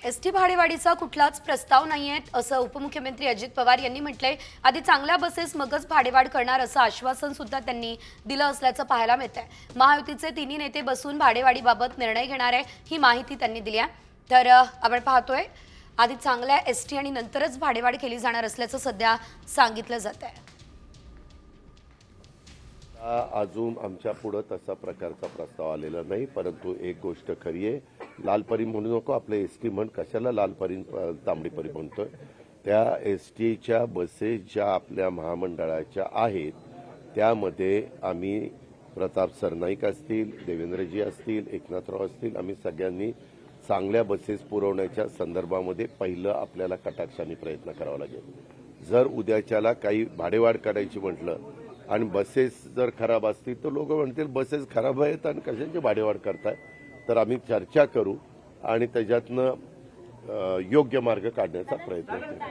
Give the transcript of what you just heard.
ST भाडेवाढीचा कुठलाच प्रस्ताव नाहीये असं उपमुख्यमंत्री अजित पवार यांनी म्हटलंय। आधी चांगल्या बसेस मगच भाडेवाढ करणार असं आश्वासन सुद्धा त्यांनी दिलं असल्याचं पाहायला मिळतंय। महायुतीचे तिन्ही नेते बसून भाडेवाढीबाबत निर्णय घेणार आहे ही माहिती त्यांनी दिली आहे। तर आपण पाहतोय आधी चांगल्या एसटी आणि नंतरच भाडेवाढ केली जाणार असल्याचं सध्या सांगितलं जात आहे। अजून आमच्या पुढे तसा प्रकारचा प्रस्ताव आलेला नाही, परंतु एक गोष्ट खरी आहे, लालपरी म्हणू नको, आपले एसटी म्हण कशाला लालपरी तांबडीपरी म्हणतोय। त्या एसटीच्या बसेस ज्या आपल्या महामंडळाच्या आहेत त्यामध्ये आम्ही प्रताप सरनाईक असतील, देवेंद्रजी असतील, एकनाथराव असतील, आम्ही सगळ्यांनी चांगल्या बसेस पुरवण्याच्या संदर्भामध्ये पहिलं आपल्याला कटाक्षाने प्रयत्न करावा लागेल। जर उद्याच्याला काही भाडेवाढ करायची म्हटलं आणि बसेस जर खराब असतील तर लोक म्हणतील बसेस खराब आहेत आणि कशाची भाडेवाढ करताय, तर आम्ही चर्चा करू आणि त्याच्यातनं योग्य मार्ग काढण्याचा प्रयत्न करू।